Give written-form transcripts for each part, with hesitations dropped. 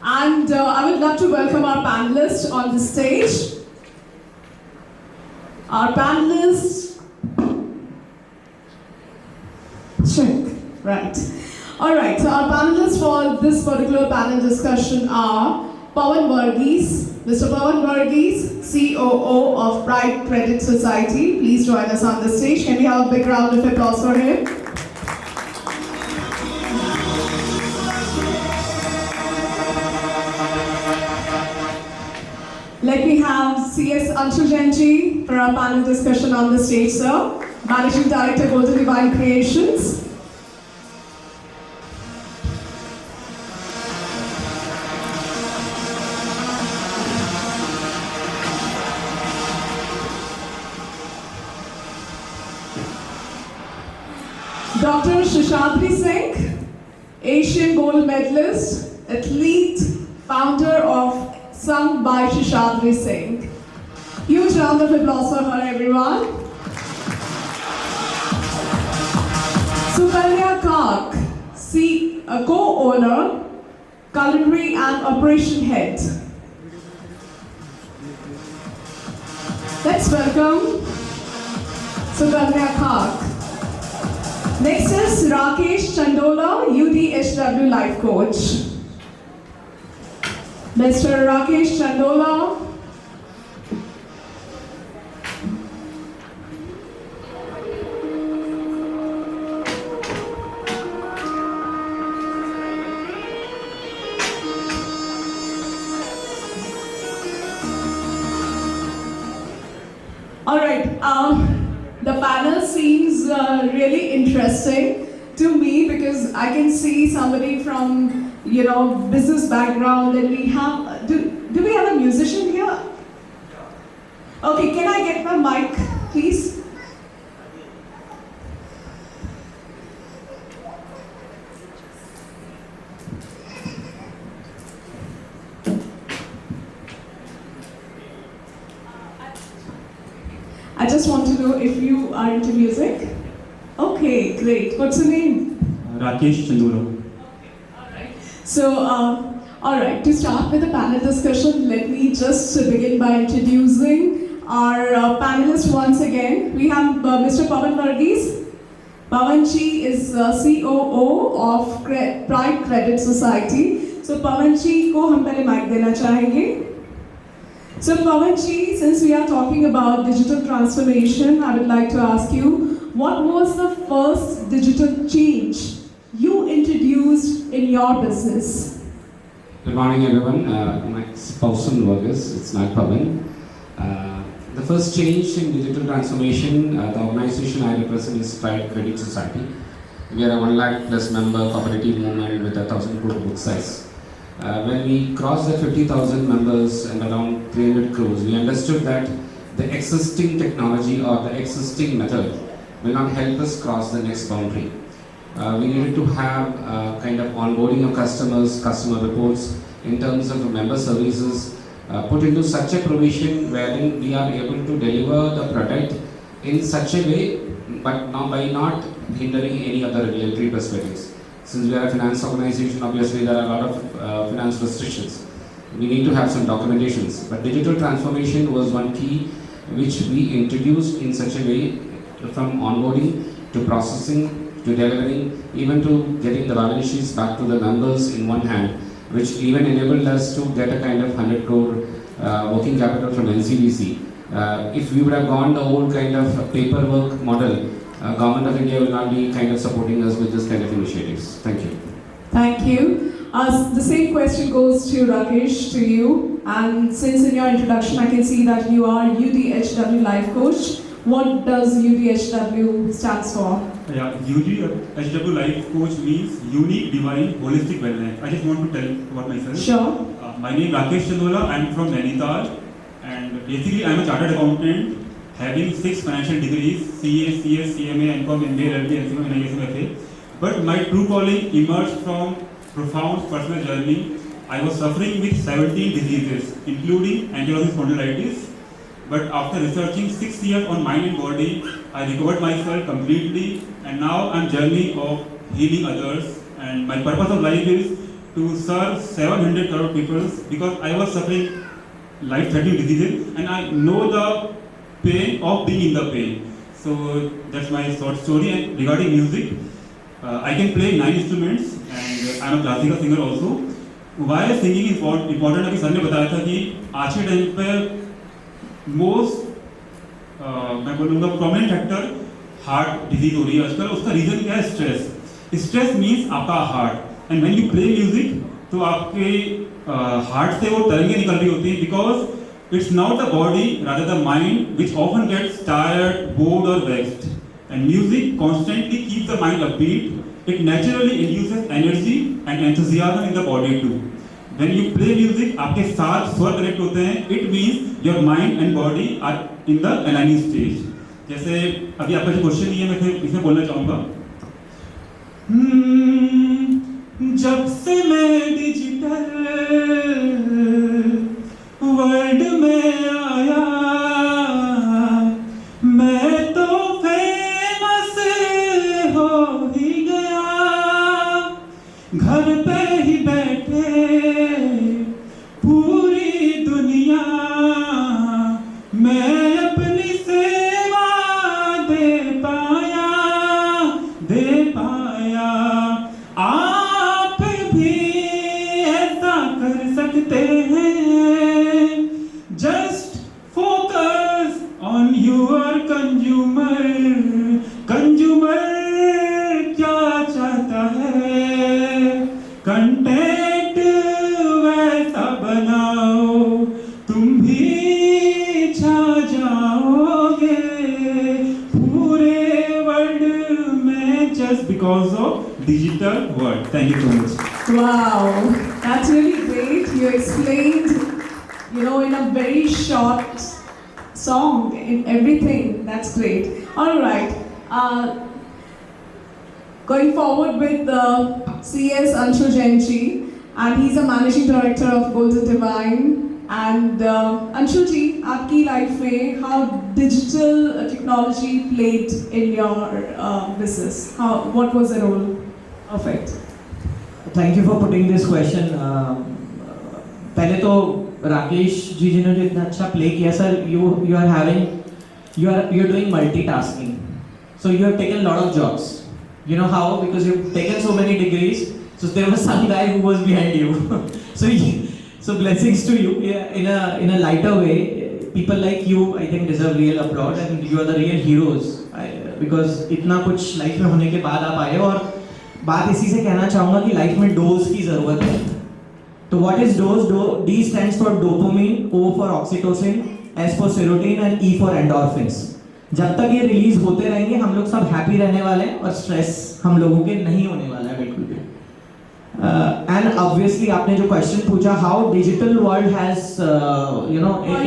And I would love to welcome our panelists on the stage. Our panelists, check, right. All right, so our panelists for this particular panel discussion are Pawan Varghese, Mr. Pawan Varghese, COO of Pride Credit Society. Please join us on the stage. Can we have a big round of applause for him? Let me have CS Anshu Jainji for our panel discussion on the stage, sir. Managing Director, Golden Divine Creations. Dr. Sheshadri Singh, Asian Gold Medalist, athlete, founder of Sung by Sheshadri Singh. Huge round of applause for her, everyone. Sukanya Kark, co-owner, culinary and operation head. Let's welcome Sukanya Kark. Next is Rakesh Chandola, UDHW Life Coach. Mr. Rakesh Chandola. All right. The panel seems really interesting to me because I can see somebody from, business background, and we have, do we have a musician here? Okay, can I get my mic, please? I just want to know if you are into music. Okay, great. What's your name? Rakesh Chandola. So, all right, to start with the panel discussion, let me just begin by introducing our panelists once again. We have Mr. Pawan Varghese. Pawanji is COO of Pride Credit Society. So, Pawanji को हम पहले mic देना चाहेंगे. So, Pawanji, since we are talking about digital transformation, I would like to ask you, what was the first digital change you introduced in your business? Good morning, everyone. My Pawan Varghese, it's not Pawan. The first change in digital transformation, the organization I represent is Pride Credit Society. We are a 1 lakh plus member cooperative movement with a 1,000 crore book size. When we crossed the 50,000 members and around 300 crores, we understood that the existing technology or the existing method will not help us cross the next boundary. We needed to have kind of onboarding of customers, customer reports in terms of member services, put into such a provision wherein we are able to deliver the product in such a way, but not by not hindering any other regulatory perspectives. Since we are a finance organization, obviously there are a lot of finance restrictions. We need to have some documentations, but digital transformation was one key which we introduced in such a way, from onboarding to processing to delivering, even to getting the balance sheets back to the members in one hand, which even enabled us to get a kind of 100 crore working capital from NCDC. If we would have gone the whole kind of paperwork model, Government of India will not be kind of supporting us with this kind of initiatives. Thank you. Thank you. The same question goes to Rakesh, to you. And since in your introduction I can see that you are UDHW Life Coach, what does UDHW stands for? Yeah, UDHW Life Coach means Unique Divine Holistic Wellness. I just want to tell about myself. Sure. My name is Rakesh Chandola. I am from Nainital, and basically I am a chartered accountant having 6 financial degrees, CA, CS, CMA, MCOM, MBA, LLB, NCM, and ISM, FA. But my true calling emerged from profound personal journey. I was suffering with 17 diseases, including ankylosing spondylitis. But after researching 6 years on mind and body, I recovered myself completely, and now I'm journey of healing others. And my purpose of life is to serve 700 crore people because I was suffering life-threatening diseases and I know the pain of being in the pain. So that's my short story. And regarding music, I can play 9 instruments and I'm a classical singer also. Why singing is important? अभी sir ने बताया था कि आज के time पे most मैं बोलूँगा प्रोमिनेंट फैक्टर हार्ट डिजीज हो रही है आजकल. उसका रीजन क्या है? स्ट्रेस. स्ट्रेस मीन्स आपका heart. And when you play music तो आपके हार्ट से वो तरंगें निकल रही होती हैं because it's not the body rather the mind which often gets tired, bored और vexed. And music constantly keeps the mind upbeat. It naturally induces energy and enthusiasm in the body too. When you play music, आपके साथ स्वर connect होते हैं. It means your mind and body are in the aligning stage. जैसे अभी आपका जो question है मैं फिर इसमें बोलना चाहूँगा. जब से मैं डिजिटल वर्ल्ड में आया मैं तो फेमस हो ही गया. घर पे ही बैठे पूरी दुनिया मैं अपनी सेवा दे पाया. आप भी ऐसा कर सकते हैं. Just focus on your consumer. Consumer क्या चाहता है? कंटेंट वैसा बनाओ तुम भी छा जाओगे पूरे वर्ल्ड में just because of digital world. Thank you so much. Wow, that's really great. You explained, in a very short song, in everything. That's great. All right. Going forward with CS Anshu Jainji, and he's a managing director of Golden Divine. And Anshu ji, आपकी life में how digital technology played in your business? What was the role of it? Thank you for putting this question. पहले तो राकेश जी जिन्होंने जो इतना अच्छा play किया sir, you're doing multitasking. So you have taken a lot of jobs. You know how? Because you've taken so many degrees. So there was some guy who was behind you. So blessings to you. Yeah, in a lighter way, people like you, I think, deserve real applaud, and you are the real heroes. Because इतना कुछ life में होने के बाद आप आए. और बात इसी से कहना चाहूँगा कि लाइफ में डोज की ज़रूरत है. तो what is dose? D stands for dopamine, O for oxytocin, S for serotonin and E for endorphins. जब तक ये रिलीज होते रहेंगे हम लोग सब हैप्पी रहने वाले हैं और स्ट्रेस हम लोगों के नहीं होने वाला है बिल्कुल भी. एंड ऑब्वियसली आपने जो क्वेश्चन पूछा, how digital world has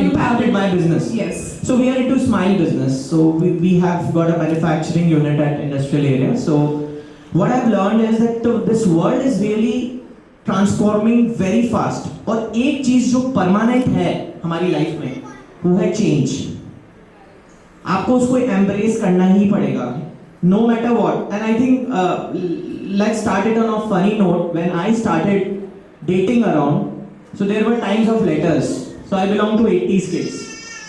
impacted my business. Yes. So we are into smile business. So we have got a manufacturing unit at industrial area. So what I've learned is that this world is really transforming very fast. और एक चीज जो permanent है हमारी life में वो है change. आपको उसको एम्ब्रेस करना ही पड़ेगा, no matter what. And I think let's start it on a funny note. When I started dating around, so there were times of letters. So I belong to 80s kids.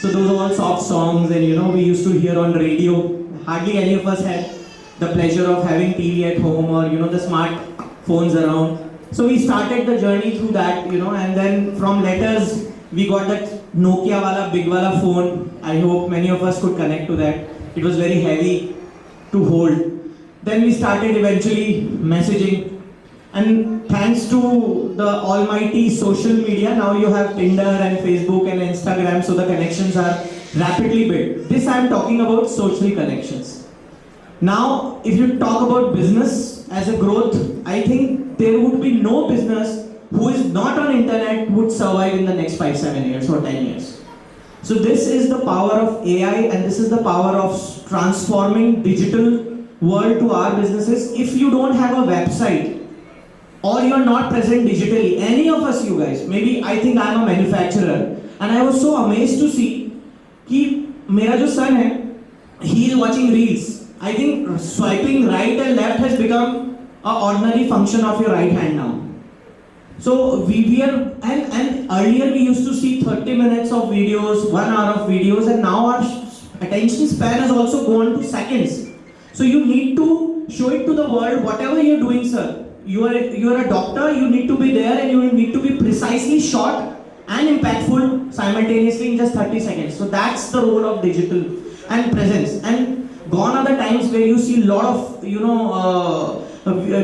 So those are all soft songs, and we used to hear on radio. Hardly any of us had the pleasure of having TV at home or the smart phones around. So we started the journey through that, and then from letters we got that Nokia wala big wala phone. I hope many of us could connect to that. It was very heavy to hold. Then we started eventually messaging, and thanks to the almighty social media, now you have Tinder and Facebook and Instagram, so the connections are rapidly built. This I am talking about social connections. Now, if you talk about business as a growth, I think there would be no business who is not on internet would survive in the next 5-7 years or 10 years. So this is the power of AI, and this is the power of transforming digital world to our businesses. If you don't have a website or you're not present digitally, any of us, you guys, maybe I think I'm a manufacturer, and I was so amazed to see कि मेरा जो son है, he is watching reels. I think swiping right and left has become an ordinary function of your right hand now. So we are, and earlier we used to see 30 minutes of videos, 1 hour of videos, and now our attention span has also gone to seconds. So you need to show it to the world, whatever you're doing, sir. You are a doctor, you need to be there, and you need to be precisely short and impactful simultaneously in just 30 seconds. So that's the role of digital and presence. And gone are the times where you see a lot of,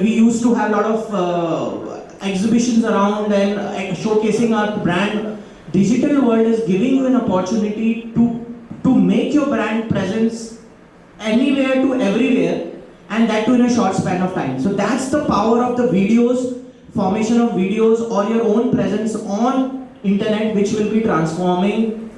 we used to have a lot of exhibitions around and showcasing our brand. Digital world is giving you an opportunity to make your brand presence anywhere to everywhere, and that too in a short span of time. So that's the power of the videos, formation of videos, or your own presence on internet, which will be transforming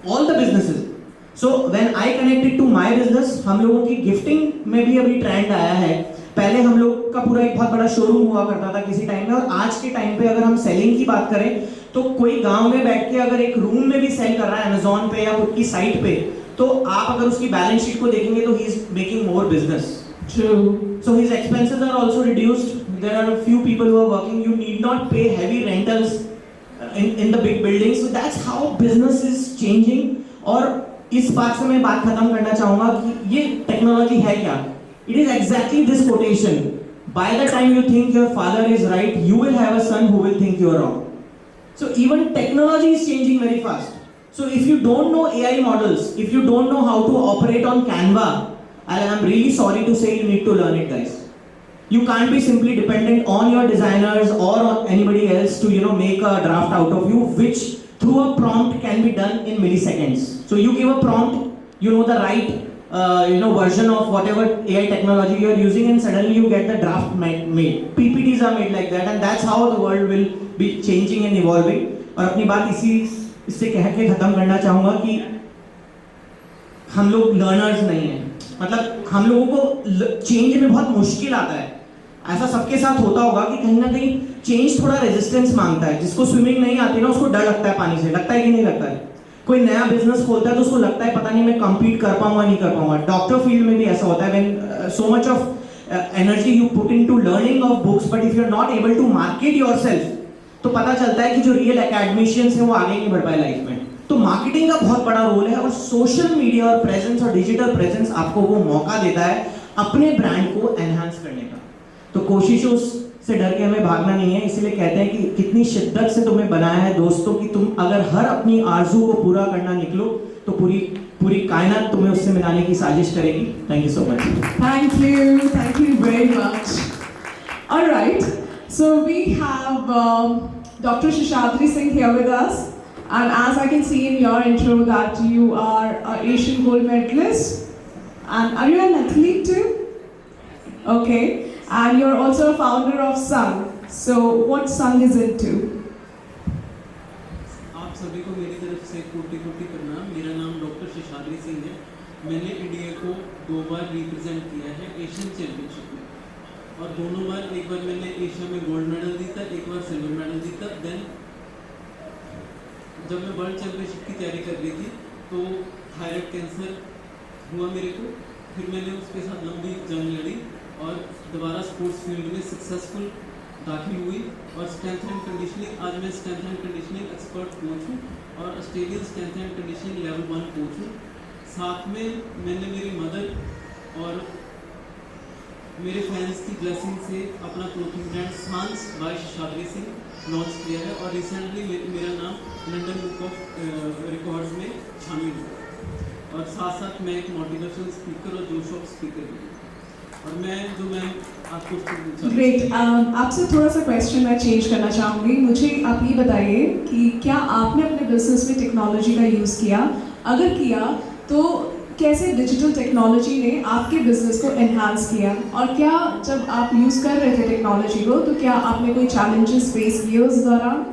all the businesses. So when I connected to my business, हम लोगों की gifting में भी अभी trend आया है. पहले हम लोग का पूरा एक बहुत बड़ा शोरूम हुआ करता था किसी टाइम में, और आज के टाइम पे अगर हम सेलिंग की बात करें तो कोई गांव में बैठ के अगर एक रूम में भी सेल कर रहा है अमेज़न पे या खुद की साइट पे, तो आप अगर उसकी बैलेंस शीट को देखेंगे तो he is making more business. True. So his expenses are also reduced. There are a few people who are working. You need not pay heavy rentals in the big buildings. So that's how business is changing. और इस बात से मैं बात खत्म करना चाहूँगा कि ये टेक्नोलॉजी है क्या? It is exactly this quotation. By the time you think your father is right, you will have a son who will think you are wrong. So even technology is changing very fast. So if you don't know AI models, if you don't know how to operate on Canva, I'm really sorry to say you need to learn it, guys. You can't be simply dependent on your designers or on anybody else to make a draft out of you, which through a prompt can be done in milliseconds. So you give a prompt, you know the right version of whatever AI technology you are using, and suddenly you get the draft made. PPTs are made like that, and that's how the world will be changing and evolving. और अपनी बात इससे कह के खत्म करना चाहूँगा कि हम लोग लर्नर्स नहीं हैं. मतलब हम लोगों को चेंज में बहुत मुश्किल आता है. ऐसा सबके साथ होता होगा कि कहीं ना कहीं चेंज थोड़ा रेजिस्टेंस मांगता है. जिसको स्विमिंग नहीं आती ना, उसको डर लगता है पानी से. लगता है कि नहीं लगता है? कोई नया बिजनेस खोलता है तो उसको लगता है पता नहीं मैं कंपीट कर पाऊंगा नहीं कर पाऊंगा. डॉक्टर फील्ड में भी ऐसा होता है. When so much of energy you put into learning of books, but if you are not able to market yourself, तो पता चलता है कि जो रियल एकेडमिशियंस हैं वो आगे नहीं बढ़ पाए लाइफ में. तो मार्केटिंग का बहुत बड़ा रोल है, और सोशल मीडिया और प्रेजेंस और डिजिटल प्रेजेंस आपको वो मौका देता है अपने ब्रांड को एनहांस करने का. तो कोशिश उससे डर के हमें भागना नहीं है. इसलिए कहते हैं कि कितनी शिद्दत से तुम्हें बनाया है दोस्तों, कि तुम अगर हर अपनी आरजू को पूरा करना निकलो तो पूरी कायनात तुम्हें उससे मिलाने की साजिश करेगी. Thank you so much. Thank you very much. All right, so we have Dr. Sheshadri Singh here with us, and as I can see in your intro that you are an Asian gold medalist, and are you an athlete too? Okay, and you're also a founder of Sun. So what Sun is into? आप सभी को मेरी तरफ से कोटि कोटि प्रणाम. मेरा नाम डॉक्टर शेषाद्री सिंह है. मैंने इंडिया को 2 बार रिप्रेजेंट किया है एशियन चैम्पियनशिप में, और दोनों बार, एक बार मैंने एशिया में गोल्ड मेडल जीता, एक बार सिल्वर मेडल जीता. देन जब मैं वर्ल्ड चैम्पियनशिप की तैयारी कर रही थी तो थायराइड कैंसर हुआ मेरे को. फिर मैंने उसके साथ लंबी जंग लड़ी और दोबारा स्पोर्ट्स फील्ड में सक्सेसफुल दाखिल हुई. और स्ट्रेंथ एंड कंडीशनिंग, आज मैं strength and conditioning expert coach हूँ और Australian strength and conditioning level 1 coach हूँ. साथ में मैंने मेरी मदर और मेरे फैंस की ब्लेसिंग से अपना क्लोथिंग ब्रांड सांस बाय शेषाद्री सिंह लॉन्च किया है, और रिसेंटली मेरा नाम लंदन बुक ऑफ रिकॉर्ड्स में शामिल हुआ. और साथ साथ मैं एक मोटिवेशनल स्पीकर और जोश ऑफ स्पीकर भी हूँ. और मैं आपको ग्रेट. आपसे थोड़ा सा क्वेश्चन मैं चेंज करना चाहूँगी. मुझे आप ये बताइए कि क्या आपने अपने बिजनेस में टेक्नोलॉजी का यूज़ किया? अगर किया तो कैसे डिजिटल टेक्नोलॉजी ने आपके बिजनेस को एनहांस किया? और क्या जब आप यूज़ कर रहे थे टेक्नोलॉजी को तो क्या आपने कोई चैलेंजेस फेस किए उस दौरान?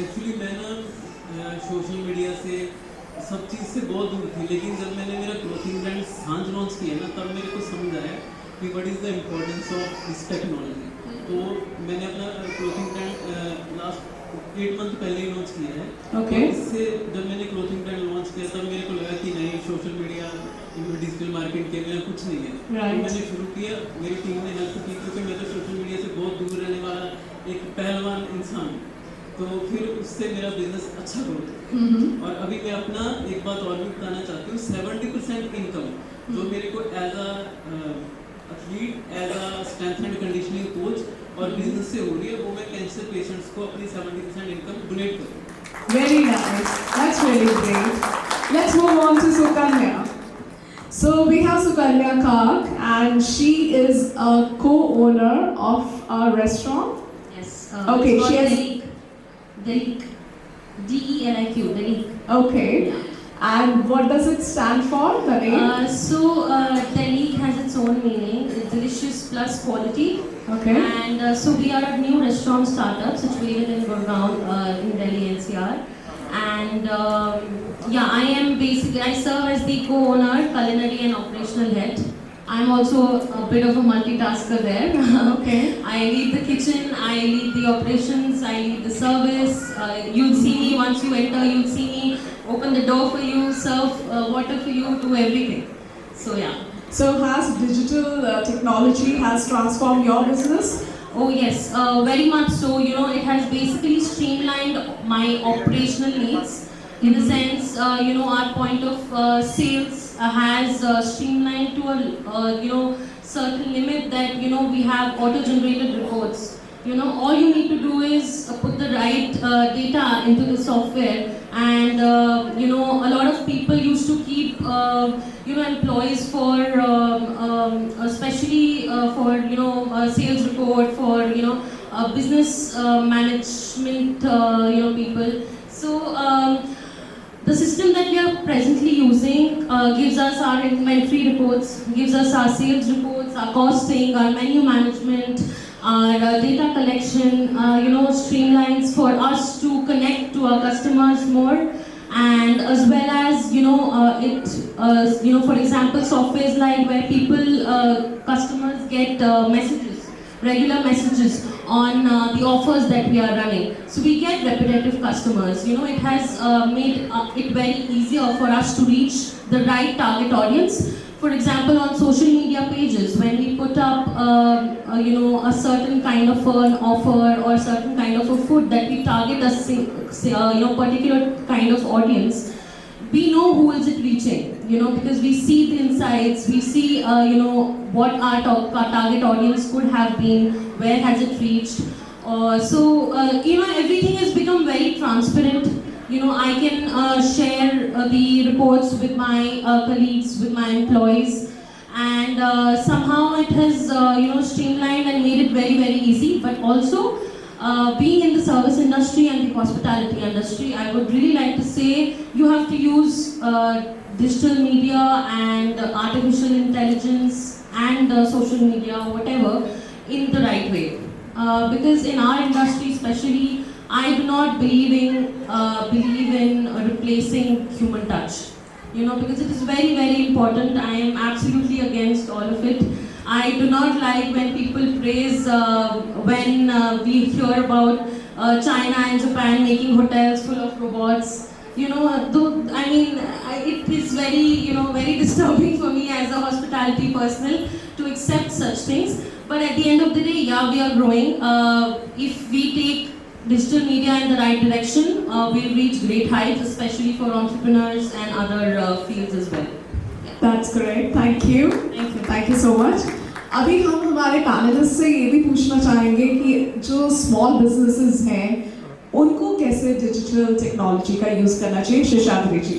एक्चुअली मैं ना सोशल मीडिया से सब चीज़ से बहुत दूर थी, लेकिन जब मैंने मेरा क्लोथिंग ब्रांड सांझ लॉन्च किया ना, तब मेरे को समझ आया कि what is the importance of this technology. तो मैंने अपना क्लोथिंग ब्रांड लास्ट 8 मंथ पहले ही लॉन्च किया है. Okay. तो इससे जब मैंने क्लोथिंग ब्रांड लॉन्च किया तब मेरे को लगा कि नहीं, सोशल मीडिया डिजिटल मार्केट के लिए कुछ नहीं है. Right. तो मैंने शुरू किया, मेरी टीम ने हेल्प की, क्योंकि मैं तो सोशल मीडिया से बहुत दूर रहने वाला एक पहलवान इंसान, तो फिर उससे मेरा बिजनेस अच्छा ग्रोथ। और अभी मैं अपना एक बात और भी बताना चाहती हूँ, 70% इनकम जो मेरे को as a athlete, as a strength and conditioning coach और बिजनेस से हो रही है, वो मैं कैंसर पेशेंट्स को अपनी 70% इनकम डोनेट करूँ। Very nice. That's really great. Let's move on to Sukanya. So we have Sukanya Kak, and she is a co-owner of a restaurant. Yes. Okay, it's she called has- Deliq. Deliq. Deliq. Okay. And what does it stand for, the name? Deliq has its own meaning. It's delicious plus quality. Okay. And so we are a new restaurant startup situated in Gurgaon, in Delhi NCR. And I serve as the co-owner, culinary and operational head. I'm also a bit of a multitasker there. Okay. I lead the kitchen, I lead the operations, I lead the service. You'll see me once you enter, you'll see me open the door for you, serve water for you, do everything. So yeah. So has digital technology has transformed your business? Oh yes, very much so. You know, it has basically streamlined my operational needs. In the sense, our point of sales has streamlined to a certain limit that we have auto-generated reports. All you need to do is put the right data into the software, and a lot of people used to keep employees for especially for a sales report, for business management people. So the system that we are presently using gives us our inventory reports, gives us our sales reports, our costing, our menu management, our data collection, streamlines for us to connect to our customers more, and as well as for example, softwares like where customers get regular messages on the offers that we are running. So we get repetitive customers. It has made it very easier for us to reach the right target audience. For example, on social media pages, when we put up a certain kind of an offer or certain kind of a food that we target a particular kind of audience, we know who is it reaching, because we see the insights, we see what our target audience could have been, where has it reached. Everything has become very transparent. I can share the reports with my colleagues, with my employees, and somehow it has streamlined and made it very, very easy. But also, being in the service industry and the hospitality industry, I would really like to say you have to use digital media and artificial intelligence and social media, whatever, in the right way. Because in our industry especially, I do not believe in replacing human touch. Because it is very, very important. I am absolutely against all of it. I do not like when people praise, when we hear about China and Japan making hotels full of robots. It is very, very disturbing for me as a hospitality personnel to accept such things. But at the end of the day, yeah, we are growing. If we take digital media in the right direction, we'll reach great heights, especially for entrepreneurs and other fields as well. That's correct. Thank you. Thank you. Thank you so much. अभी हम हमारे panelist से ये भी पूछना चाहेंगे कि जो स्मॉल बिजनेसेस हैं उनको कैसे डिजिटल टेक्नोलॉजी का यूज करना चाहिए, शेषाद्री जी।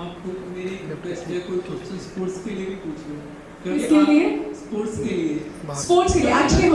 आपको मेरी रिक्वेस्ट है, कोई क्वेश्चन स्पोर्ट्स के लिए भी पूछ लो। किसके लिए? स्पोर्ट्स के लिए। स्पोर्ट्स के लिए एक्चुअली